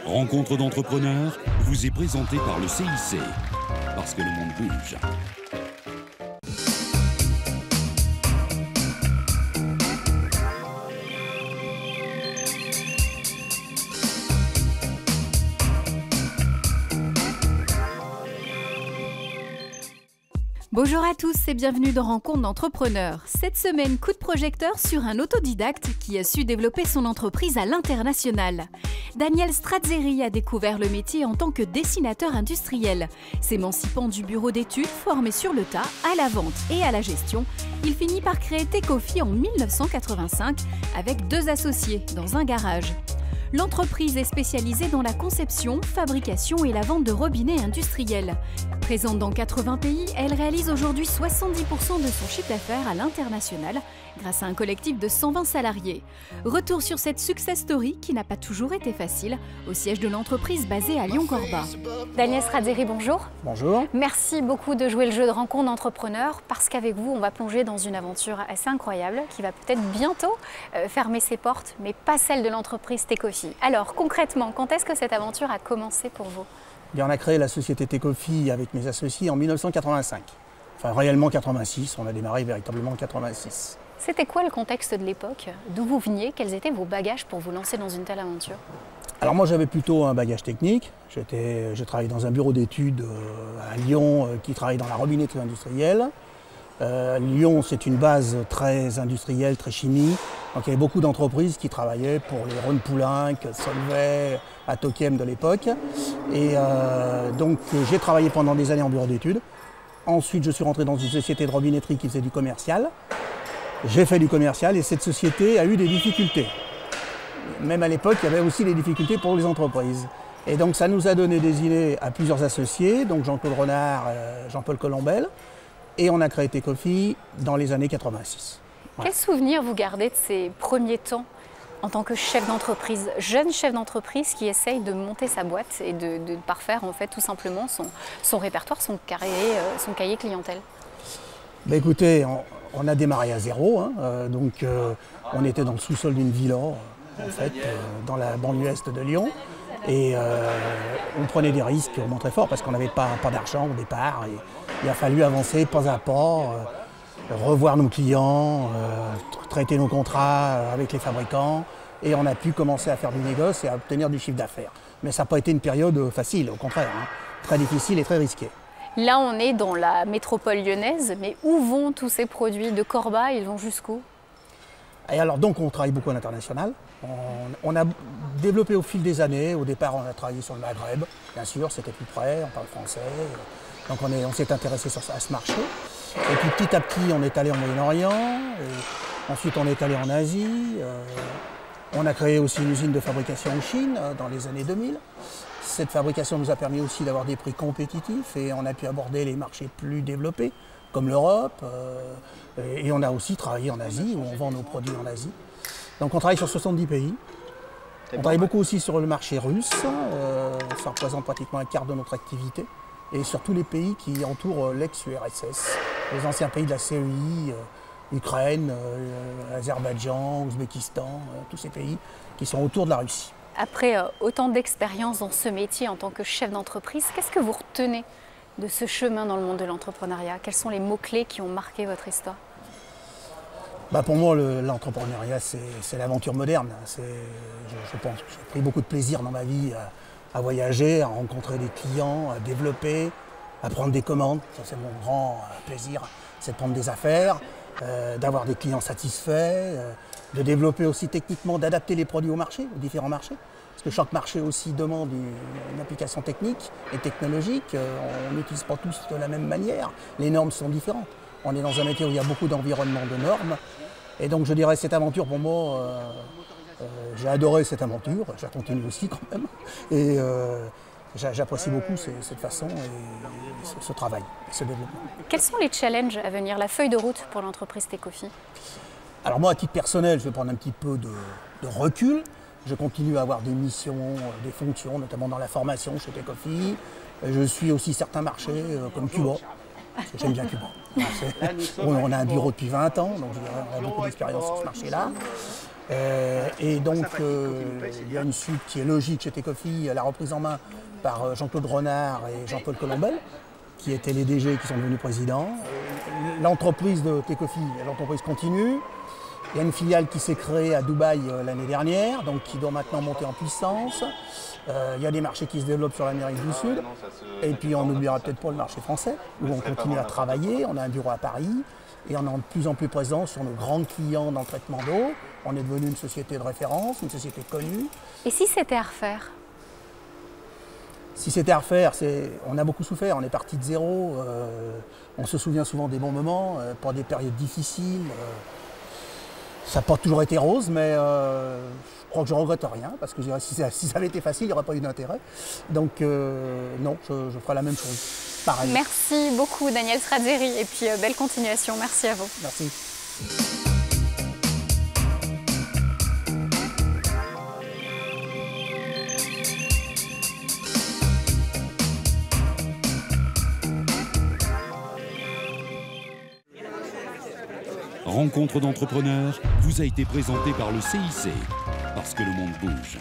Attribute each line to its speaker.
Speaker 1: Rencontre d'entrepreneurs vous est présentée par le CIC, parce que le monde bouge.
Speaker 2: Bonjour à tous et bienvenue dans Rencontre d'entrepreneurs. Cette semaine, coup de projecteur sur un autodidacte qui a su développer son entreprise à l'international. Daniel Strazzeri a découvert le métier en tant que dessinateur industriel. S'émancipant du bureau d'études, formé sur le tas, à la vente et à la gestion, il finit par créer Tecofi en 1985 avec 2 associés dans un garage. L'entreprise est spécialisée dans la conception, fabrication et la vente de robinets industriels. Présente dans 80 pays, elle réalise aujourd'hui 70% de son chiffre d'affaires à l'international grâce à un collectif de 120 salariés. Retour sur cette success story qui n'a pas toujours été facile au siège de l'entreprise basée à Lyon-Corba. Daniel Strazzeri, bonjour.
Speaker 3: Bonjour.
Speaker 2: Merci beaucoup de jouer le jeu de rencontre d'entrepreneurs parce qu'avec vous, on va plonger dans une aventure assez incroyable qui va peut-être bientôt fermer ses portes, mais pas celle de l'entreprise Tecofi. Alors concrètement, quand est-ce que cette aventure a commencé pour vous ?
Speaker 3: Bien, on a créé la société Tecofi avec mes associés en 1985. Enfin, réellement 86, on a démarré véritablement en 86.
Speaker 2: C'était quoi le contexte de l'époque ? D'où vous veniez ? Quels étaient vos bagages pour vous lancer dans une telle aventure ?
Speaker 3: Alors moi, j'avais plutôt un bagage technique. J'ai travaillé dans un bureau d'études à Lyon qui travaille dans la robinetterie industrielle. Lyon, c'est une base très industrielle, très chimie. Donc il y avait beaucoup d'entreprises qui travaillaient pour les Rhône-Poulenc, Solvay, Atokem de l'époque. Et donc j'ai travaillé pendant des années en bureau d'études. Ensuite, je suis rentré dans une société de robinetterie qui faisait du commercial. J'ai fait du commercial et cette société a eu des difficultés. Même à l'époque, il y avait aussi des difficultés pour les entreprises. Et donc ça nous a donné des idées à plusieurs associés, donc Jean-Claude Renard, Jean-Paul Colombel. Et on a créé Tecofi dans les années 86.
Speaker 2: Quel souvenir vous gardez de ces premiers temps en tant que chef d'entreprise, jeune chef d'entreprise qui essaye de monter sa boîte et de parfaire en fait tout simplement son répertoire, son cahier clientèle?
Speaker 3: Bah écoutez, on a démarré à zéro, hein, donc on était dans le sous-sol d'une villa en fait, dans la banlieue est de Lyon. Et on prenait des risques vraiment très forts parce qu'on n'avait pas d'argent au départ. Et il a fallu avancer pas à pas, revoir nos clients, traiter nos contrats avec les fabricants. Et on a pu commencer à faire du négoce et à obtenir du chiffre d'affaires. Mais ça n'a pas été une période facile, au contraire, hein, très difficile et très risquée.
Speaker 2: Là, on est dans la métropole lyonnaise, mais où vont tous ces produits de Corba? Ils vont jusqu'où?
Speaker 3: Et alors donc on travaille beaucoup à l'international. On a développé au fil des années. Au départ, on a travaillé sur le Maghreb, bien sûr, c'était plus près, on parle français. Donc on s'est intéressé à ce marché. Et puis petit à petit, on est allé en Moyen-Orient. Ensuite, on est allé en Asie. On a créé aussi une usine de fabrication en Chine dans les années 2000. Cette fabrication nous a permis aussi d'avoir des prix compétitifs et on a pu aborder les marchés plus développés, comme l'Europe. Et on a aussi travaillé en Asie, où on vend nos produits en Asie. Donc on travaille sur 70 pays. On travaille beaucoup aussi sur le marché russe. Ça représente pratiquement un quart de notre activité. Et sur tous les pays qui entourent l'ex-URSS, les anciens pays de la CEI, Ukraine, Azerbaïdjan, Ouzbékistan, tous ces pays qui sont autour de la Russie.
Speaker 2: Après autant d'expérience dans ce métier en tant que chef d'entreprise, qu'est-ce que vous retenez de ce chemin dans le monde de l'entrepreneuriat? Quels sont les mots-clés qui ont marqué votre histoire?
Speaker 3: Pour moi, l'entrepreneuriat, c'est l'aventure moderne. Je pense que j'ai pris beaucoup de plaisir dans ma vie à voyager, à rencontrer des clients, à développer, à prendre des commandes. Ça, c'est mon grand plaisir, c'est de prendre des affaires, d'avoir des clients satisfaits, de développer aussi techniquement, d'adapter les produits au marché, aux différents marchés. Parce que chaque marché aussi demande une application technique et technologique. On n'utilise pas tous de la même manière. Les normes sont différentes. On est dans un métier où il y a beaucoup d'environnement, de normes. Et donc je dirais cette aventure pour moi, j'ai adoré cette aventure, je la continue aussi quand même. Et j'apprécie beaucoup cette façon et ce travail, ce développement.
Speaker 2: Quels sont les challenges à venir, la feuille de route pour l'entreprise Tecofi?
Speaker 3: Alors moi, à titre personnel, je vais prendre un petit peu de recul. Je continue à avoir des missions, des fonctions, notamment dans la formation chez Tecofi. Je suis aussi certains marchés comme Cuba. J'aime bien Cuba. On a un bureau depuis 20 ans, donc je dirais, on a beaucoup d'expérience sur ce marché-là. Et donc, il y a une suite qui est logique chez Tecofi, la reprise en main par Jean-Claude Renard et Jean-Paul Colombel, qui étaient les DG qui sont devenus présidents. L'entreprise de Tecofi, l'entreprise continue. Il y a une filiale qui s'est créée à Dubaï l'année dernière, donc qui doit maintenant monter en puissance. Il y a des marchés qui se développent sur l'Amérique du Sud. Et puis on n'oubliera peut-être pas le marché français, où on continue à travailler. On a un bureau à Paris et on est de plus en plus présent sur nos grands clients dans le traitement d'eau. On est devenu une société de référence, une société connue.
Speaker 2: Et si c'était à refaire?
Speaker 3: Si c'était à refaire, on a beaucoup souffert, on est parti de zéro. On se souvient souvent des bons moments, pour des périodes difficiles. Ça n'a pas toujours été rose, mais je crois que je ne regrette rien, parce que si ça avait été facile, il n'y aurait pas eu d'intérêt. Donc non, je ferai la même chose, pareil.
Speaker 2: Merci beaucoup Daniel Stradzeri, et puis belle continuation, merci à vous.
Speaker 3: Merci.
Speaker 1: Rencontre d'entrepreneurs vous a été présentée par le CIC, parce que le monde bouge.